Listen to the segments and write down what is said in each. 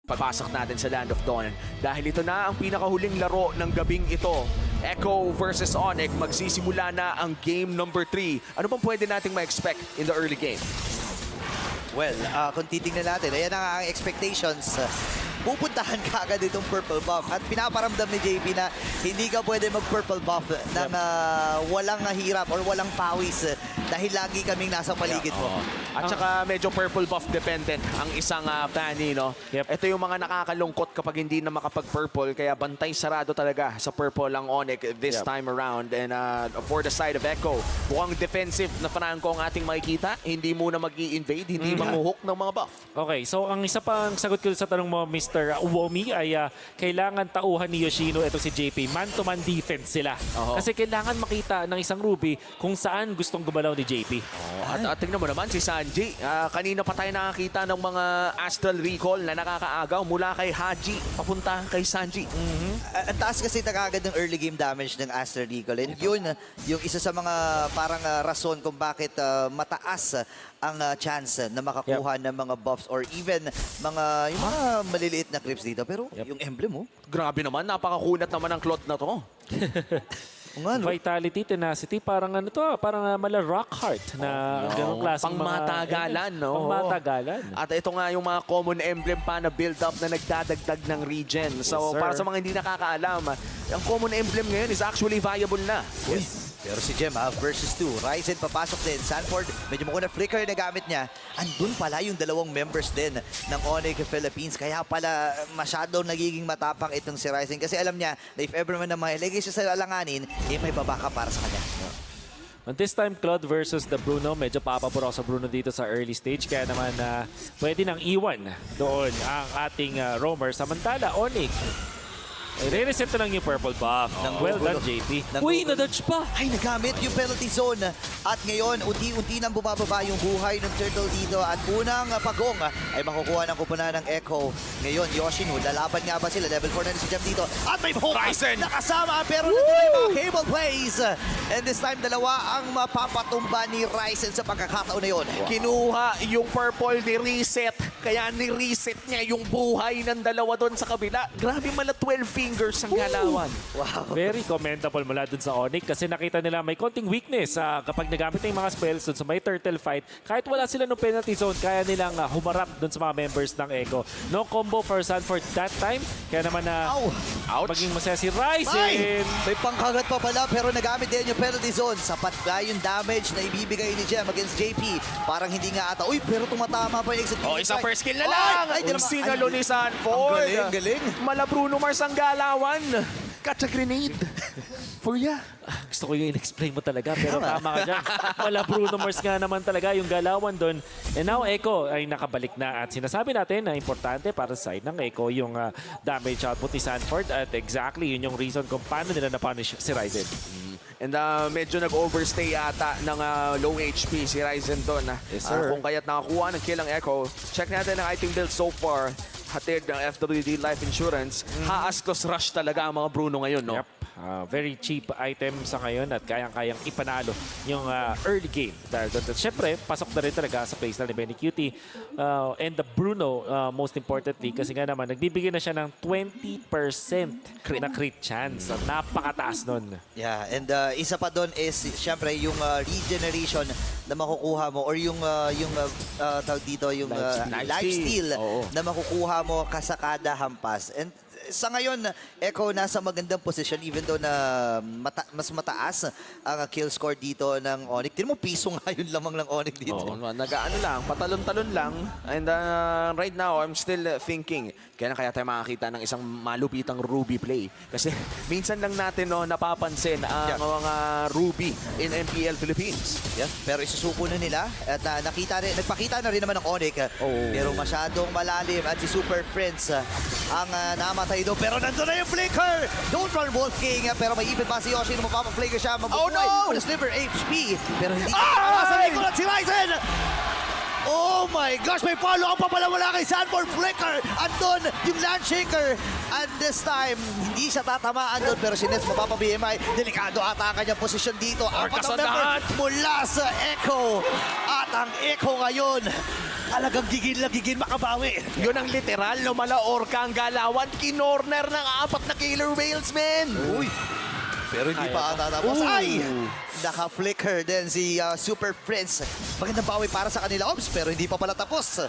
Pagpasok natin sa Land of Dawn dahil ito na ang pinakahuling laro ng gabing ito. Echo versus Onyx, magsisimula na ang game number 3. Ano bang pwede nating ma-expect in the early game? Well, kung titingnan natin, ayan ang expectations. Pupuntahan ka agad itong purple buff at pinaparamdam ni JP na hindi ka pwede mag-purple buff ng walang hirap or walang pawis dahil lagi kaming nasa paligid mo. At saka medyo purple buff dependent ang isang Fanny, no? Ito yung mga nakakalungkot kapag hindi na makapag-purple, kaya bantay sarado talaga sa purple ang Onyx this time around. And for the side of Echo, mukhang defensive na Franco ang ating makikita. Hindi muna mag-i-invade, hindi manguhook ng mga buff. Okay, so ang isa pang sagot ko sa tanong mo, Mr. Uwomi, ay kailangan tauhan ni Yoshino itong si JP. Man-to-man defense sila. Kasi kailangan makita ng isang Ruby kung saan gustong gumalaw ni JP. At tingnan mo naman si Sanji. Kanina pa tayo nakakita ng mga Astral Recall na nakakaagaw mula kay Haji papunta kay Sanji. Ang taas kasi agad ng early game damage ng Astral Recall. And yun, yung isa sa mga parang rason kung bakit mataas ang chance na makakuha ng mga buffs or even yung mga maliliit na clips dito. Pero yung emblem mo, Grabe naman, napakakunat naman ang cloth na to. Vitality, tenacity, parang ano to, parang mala rock heart na ganong klaseng Pangmatagalan, no? Pangmatagalan. At ito nga yung mga common emblem pa na build-up na nagdadagdag ng regen. So, Yes, para sa mga hindi nakakaalam, ang common emblem ngayon is actually viable na. pero si Gemma versus 2. Ryzen papasok din. Sanford, medyo mukha na flicker na gamit niya. Andun pala yung dalawang members din ng Onyx Philippines. Kaya pala masyadong nagiging matapang itong si Ryzen. Kasi alam niya na if ever man na mailagay siya sa alanganin, may babaka para sa kanya. And this time, Claude versus the Bruno. Medyo papapuro sa Bruno dito sa early stage. Kaya naman pwede nang iwan doon ang ating roamer. Samantala, Onyx, re-reset na lang yung purple buff. Well done, JP. Uy, na-dodge pa! Ay, nagamit yung penalty zone. At ngayon, unti-unti nang bumababa yung buhay ng turtle dito. At unang pagong ay makukuha ng kupunan ng Echo. Ngayon, Yoshino, lalaban nga ba sila? Level 4 na si Gem dito. At may hook nakasama, pero natuloy yung mga cable plays. And this time, dalawa ang mapapatumba ni Ryzen sa pagkakataon na yun. Kinuha yung purple ni Reset. Kaya ni-reset niya yung buhay ng dalawa doon sa kabila. Grabe mala 12 fingers ang galawan. Wow. Very commendable mula dun sa Onyx kasi nakita nila may konting weakness kapag nagamit na yung mga spells dun sa may turtle fight. Kahit wala sila ng penalty zone, kaya nilang humarap dun sa mga members ng Echo. No combo for Sanford that time. Kaya naman maging masaya si Ryzen. May pangkagat pa pala pero nagamit din yung penalty zone. Sapat ba yung damage na ibibigay ni Gem against JP? Parang hindi nga ata. Uy, pero tumatama pa yung exit. Isang first kill na lang! Sinalo ni Sanford. Ang galing. Mala Bruno Mars ang galawan. Catch a grenade. For ya. Gusto ko yung in-explain mo talaga pero tama ka dyan. Wala Bruno Mars nga naman talaga yung galawan doon. And now Echo ay nakabalik na at sinasabi natin na importante para sa side ng Echo yung damage output ni Sanford at exactly yun yung reason kung paano nila na-punish si Ryzen. And medyo nag-overstay ata ng low HP si Ryzen doon. Yes, sir. Kung kaya't nakakuha ng kill ang Echo. Check natin ang item build so far. Hatid ng FWD Life Insurance. Haastos rush talaga ang mga Bruno ngayon, no? Yep. Very cheap item sa ngayon at kayang-kayang ipanalo yung early game. Dahil doon, syempre, pasok na rin talaga sa playstyle ni Benny Cutie. And the Bruno, most importantly, kasi nga naman, nagbibigay na siya ng 20% na crit chance. At napakataas nun. Yeah, and isa pa doon is syempre yung regeneration na makukuha mo or yung tawag dito yung lifesteal na makukuha mo kasakada hampas. And sa ngayon, Echo nasa magandang position even though na mas mataas ang kill score dito ng Onyx. Tignan mo, piso nga yun lamang ng Onyx dito. Nag-ano lang, patalon-talon lang. And right now, I'm still thinking, kaya tayo makakita ng isang malupitang Ruby play. Kasi minsan lang natin napapansin ang mga Ruby in MPL Philippines. Yeah, pero isusuko na nila at nagpakita na rin naman ng Onyx. Pero masyadong malalim at si Super Friends ang namatay doon. Pero nandun na yung flicker! Don't run Wolf King! Pero may ipit pa si Yoshi na mapapaflicker siya. Oh no! With a sliver HP! Pero hindi sa likod at si Ryzen! Oh my gosh! May follow-up pa pala wala kay Sanford Flicker! Andun yung Landshaker! And this time, hindi siya tatamaan doon. Pero si Nets mapapa-BMI. Delikado ata ang kanyang posisyon dito. Apat ang member mula sa Echo. At ang Echo ngayon Talagang gigil na gigil makabawi. Yun ang literal, no? Mala orca ang galawan. Kinorner ng 4 na killer whales, man. Uy. Pero hindi pa ata tapos. Ay! Naka-flicker din si Super Prince. Magandang bawi para sa kanila, Ops, pero hindi pa pala tapos.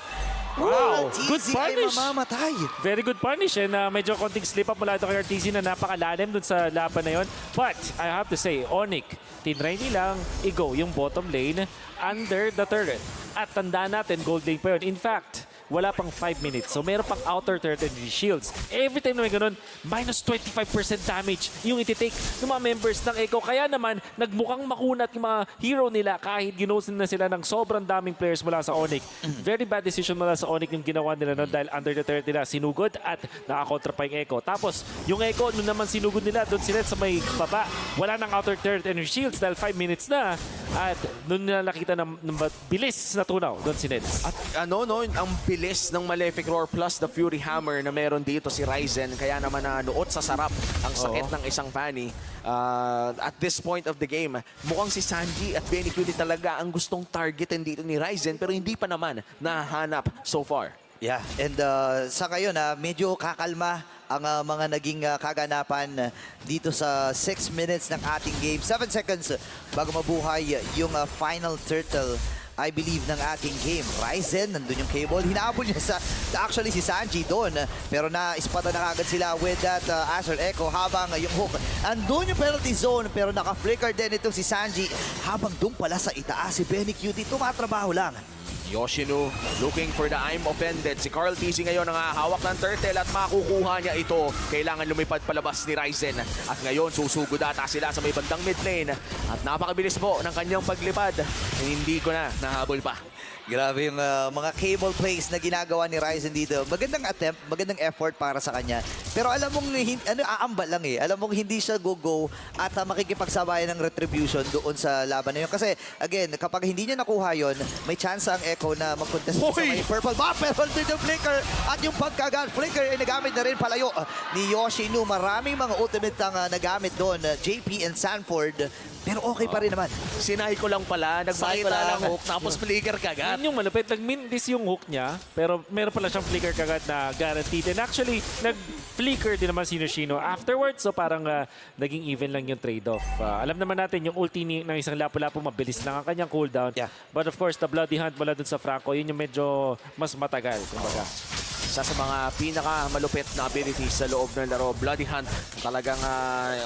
Wow, good TZ ay punish. mamamatay. Very good punish and medyo konting slip up mula ito kay RTZ na napakalalim dun sa laban na yon. But I have to say, Onyx, tinry nilang i-go yung bottom lane under the turret. At tandaan natin, gold lane pa yun. In fact, wala pang 5 minutes. So meron pang outer turret and shields. Every time na may ganun, minus 25% damage yung ititake ng mga members ng Echo. Kaya naman, nagmukhang makunat yung mga hero nila kahit ginosin na sila ng sobrang daming players mula sa Onyx. Very bad decision mula sa Onyx yung ginawa nila nun dahil under the turret nila sinugod at nakakontra pa yung Echo. Tapos, yung Echo, nung naman sinugod nila, doon sila sa may baba. Wala nang outer turret and shields dahil 5 minutes na. At doon nila nakita ng bilis na tunaw doon si Neds. At ano, no, ang bilis ng Malefic Roar plus the Fury Hammer na meron dito si Ryzen. Kaya naman nuot sa sarap ang sakit ng isang Fanny. At this point of the game, mukhang si Sanji at Benny Cutie talaga ang gustong targetin dito ni Ryzen pero hindi pa naman nahanap so far. Yeah, and sa ngayon, medyo kakalma ang mga naging kaganapan dito sa 6 minutes ng ating game. 7 seconds bago mabuhay yung final turtle, I believe, ng ating game. Ryzen, nandun yung cable. Hinabol niya actually si Sanji doon. Pero na-ispada na kagad sila with that Azure Echo habang yung hook. Andun yung penalty zone pero naka-flicker din itong si Sanji. Habang doon pala sa itaas si Benny Cutie, tumatrabaho lang. Yoshino looking for the I'm offended. Si Carl TZ ngayon ang hawak ng turtle at makukuha niya ito. Kailangan lumipad palabas ni Ryzen. At ngayon susugod ata sila sa may bandang mid lane. At napakabilis po ng kanyang paglipad. Hindi ko na nahabol pa. Grabe yung mga cable plays na ginagawa ni Ryzen dito. Magandang attempt, magandang effort para sa kanya. Pero alam mong aambal lang eh. Alam mong hindi siya go-go at makikipagsabayan ng retribution doon sa laban na yun. Kasi again, kapag hindi niya nakuha yon, may chance ang Echo na mag-contest sa may purple bar. Pero yung flicker at yung pagkagat flicker ay nagamit na rin palayo ni Yoshino. Maraming mga ultimate ang nagamit doon, JP and Sanford. Pero okay pa rin naman. Sinay ko lang pala, nagpakita lang hook, tapos flicker kagad. Yun yung malupit. Nag-min-dis yung hook niya, pero meron pala siyang flicker kagad na guaranteed. And actually, nag-flicker din naman si Yoshino afterwards. So parang naging even lang yung trade-off. Alam naman natin, yung ulti ng isang Lapu-Lapu, mabilis lang ang kanyang cooldown. Yeah. But of course, the Bloody Hunt mula dun sa Franco, yun yung medyo mas matagal. Kumbaga. Isa sa mga pinakamalupit na abilities sa loob ng laro, Bloody Hunt. Talagang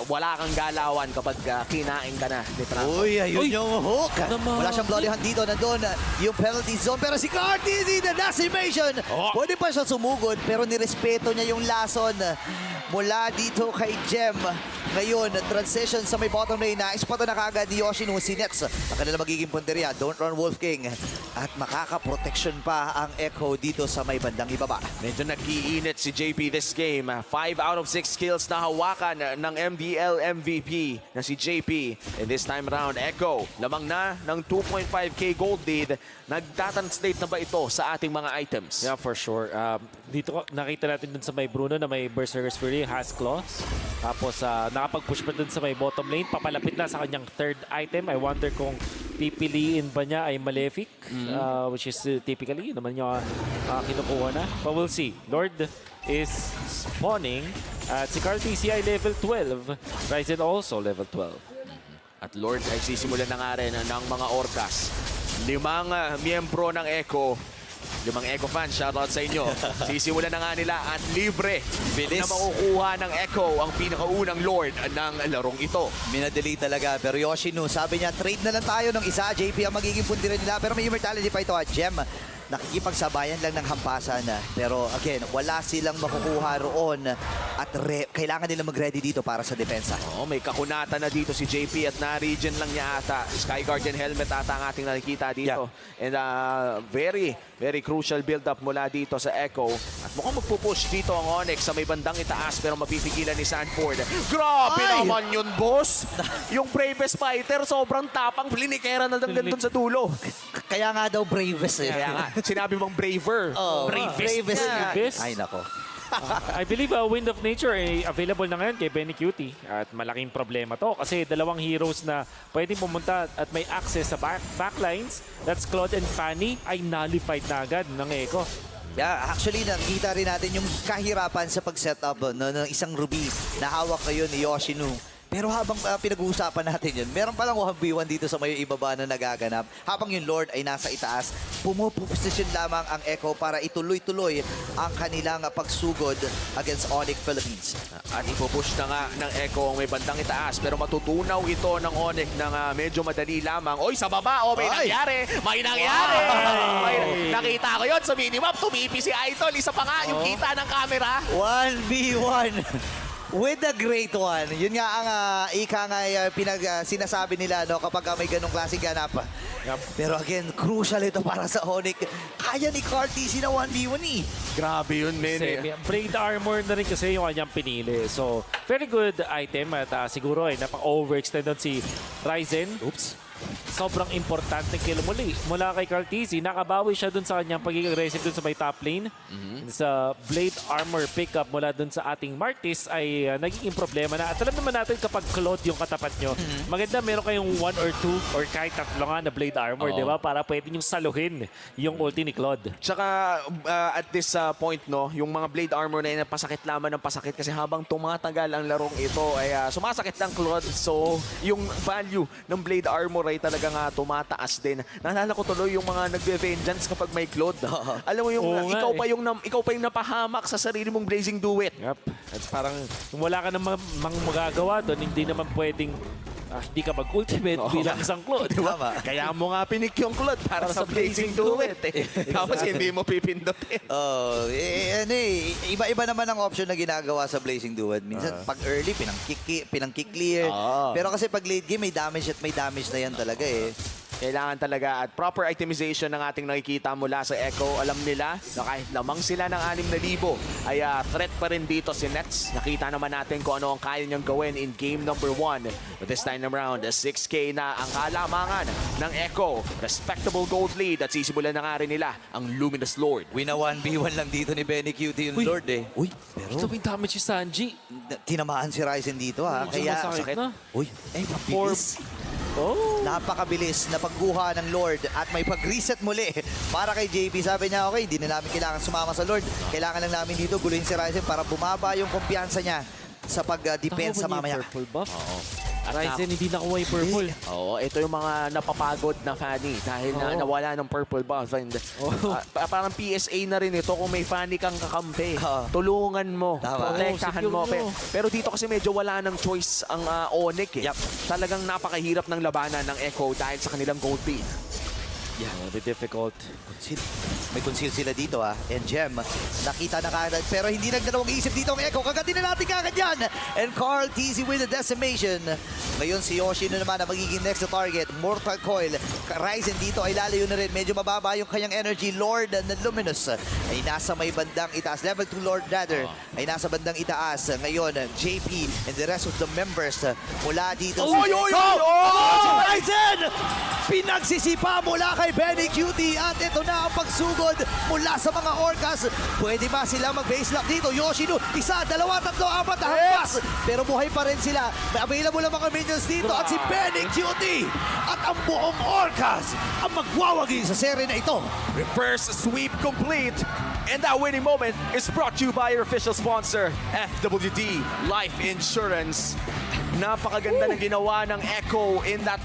wala kang galawan kapag kinain ka na ni Franco. Uy, ayun Uy! yung hook. Naman. Wala siyang bloody hand dito. Nandun yung penalty zone. Pero si Cartizzi, the decimation. Pwede pa siya sumugod, pero nirespeto niya yung lason mula dito kay Gem. Ngayon, transition sa may bottom lane na ispada na kagad ni Yoshino si Nets. Ang kanila magiging punteriya. Don't run, Wolf King. At makaka-protection pa ang Echo dito sa may bandang ibaba. Medyo nag-iinit si JP this game. 5 out of 6 kills na hawakan ng MDL MVP na si JP. And this time around, Echo, lamang na ng 2.5k gold lead. Nagtatranslate na ba ito sa ating mga items? Yeah, for sure. Dito nakita natin dun sa may Bruno na may Berserker's Fury, has claws. Tapos nakapag-push pa dun sa may bottom lane. Papalapit na sa kanyang third item. I wonder kung pipiliin ba niya ay Malefic, which is typically, yun naman yung kinukuha na. But we'll see. Lord is spawning at si Carl TCI level 12. Ryzen also level 12. At Lord ay sisimulan na nga rin ng mga Orcas. 5 miyembro ng Echo. 5 Echo fans, shoutout sa inyo. Sisimulan na nga nila at libre Bilis. na makukuha ng Echo ang pinakaunang Lord ng larong ito. Minadali talaga. Pero Yoshino, sabi niya, trade na lang tayo ng isa. JP ang magiging puntiran nila. Pero may immortality pa ito at Gem. Nakikipagsabayan lang ng hampasan. Pero again, wala silang makukuha roon. At kailangan nila mag-ready dito para sa depensa. Oh, may kakunatan na dito si JP at na-regen lang niya ata. Sky Guardian helmet ata ang ating nakikita dito. And very, very crucial build-up mula dito sa Echo. At mukhang magpupush dito ang Onyx sa may bandang itaas pero mapipigilan ni Sanford. Grabe Ay! naman yun, boss! Yung bravest fighter, sobrang tapang. Flinikera na lang dun sa dulo. Kaya nga daw bravest eh. Kaya nga, sinabi mong braver. Oh, Bravest. bravest. Bravest. Ay, nako. I believe Wind of Nature ay available na ngayon kay Benny Cutie. At malaking problema to kasi dalawang heroes na pwedeng pumunta at may access sa backlines, that's Claude and Fanny, ay nullified na agad ng Echo. Yeah, actually, nakita rin natin yung kahirapan sa pag-setup ng isang Ruby na hawak ngayon ni Yoshinu. Pero habang pinag-uusapan natin yun, meron palang 1v1 dito sa may ibaba na nagaganap. Habang yung Lord ay nasa itaas, pumuposisyon lamang ang Echo para ituloy-tuloy ang kanilang pagsugod against Onyx Philippines. At ipupush na nga ng Echo ang may bandang itaas. Pero matutunaw ito ng Onyx ng medyo madali lamang. Oy, sa baba! Oh, may Ay! nangyari! May nangyari! Nakita ko yon sa minimap. Tumipi si Idol. Isa pa nga yung kita ng camera. 1v1 with the great one. Yun nga ang ika nga sinasabi nila no, kapag may ganong klaseng ganap. Pero again, crucial ito para sa Onyx. Kaya ni Carl TC na 1v1 eh. Grabe yun, men. Blade armor na rin kasi yung kanyang pinili. So, very good item at siguro ay napaka-overextend doon si Ryzen. Oops. Sobrang importante kill mula kay Carl TC. Nakabawi siya dun sa kanyang pagiging aggressive dun sa may top lane. Sa blade armor pickup mula dun sa ating Martis ay nagiging problema na. At alam naman natin kapag Claude yung katapat nyo, maganda meron kayong 1 or 2 or kahit tatlo nga na blade armor, di ba? Para pwede nyo saluhin yung ulti ni Claude. Tsaka at this point, no, yung mga blade armor na yun, pasakit lamang ng pasakit kasi habang tumatagal ang larong ito ay sumasakit ng Claude. So, yung value ng blade armor ay talagang tumataas din. Naalala ko tuloy yung mga nagbe-vengeance kapag may Claude. Alam mo yung ikaw pa yung napahamak sa sarili mong Blazing Duet. Yep. At parang kung wala ka namang magagawa doon, hindi naman pwedeng hindi ka mag-ultimate bilang isang Claude. Tama. Kaya mo nga pinik yung Claude para sa Blazing Duet. Tapos hindi mo pipindutin. Iba-iba naman ang option na ginagawa sa Blazing Duet. Minsan, pag early, pinang-kick-clear. Pero kasi pag late game, may damage at may damage na yan talaga eh. Kailangan talaga at proper itemization ng ating nakikita mula sa Echo. Alam nila na kahit lamang sila ng 6,000 ay threat pa rin dito si Nets. Nakita naman natin kung ano ang kaya niyang gawin in game number 1. But this time around, 6K na ang kalamangan ng Echo. Respectable gold lead at sisimulan na nga rin nila ang Luminous Lord. Wina 1v1 lang dito ni Benny Cutie yung Lord eh. Uy, pero Ito may damage si Sanji. tinamaan si Ryzen dito ha. Kaya, masakit na. uy, mabilis. Napakabilis na pagkuha ng Lord at may pag-reset muli para kay JP. Sabi niya, okay, hindi na namin kailangan sumama sa Lord. Kailangan lang namin dito guluhin si Ryzen para bumaba yung kumpiyansa niya sa pag-depensa mamaya. Purple buff? Ryzen hindi nakuha yung purple. Oo, ito yung mga napapagod na Fanny dahil na nawala ng purple buff. And, parang PSA na rin ito kung may Fanny kang kakampi. Tulungan mo, Tama. protektahan Secure mo. mo. Pero dito kasi medyo wala ng choice ang Onyx. Eh. Yep. Talagang napakahirap ng labanan ng Echo dahil sa kanilang gold lead. Yeah, a bit difficult. May conceal sila dito and Gem, nakita na kagad. Pero hindi nagdalawang isip dito ang Echo. Kagatin na natin kagad yan. And Carl TC with the decimation. Ngayon si Yoshino naman na magiging next na target. Mortal Coil. Ryzen dito ay lalayo na rin. Medyo mababa yung kanyang energy. Lord na Luminous ay nasa may bandang itaas. Level 2 Lord Ladder ay nasa bandang itaas. Ngayon, JP and the rest of the members mula dito. Si Ryzen! Pinagsisipa mula kay Benny Cutie at ito na ang pagsugod mula sa mga Orcas. Pwede ba sila mag-base lock dito? Yoshino, 1, 2, 3, 4 na hampas. Pero buhay pa rin sila. May available ang mga minions dito at si Benny Cutie at ang buong Orcas ang magwawagi sa seri na ito. Reverse sweep complete. And that winning moment is brought to you by your official sponsor, FWD Life Insurance. Napakaganda ng ginawa ng Echo in that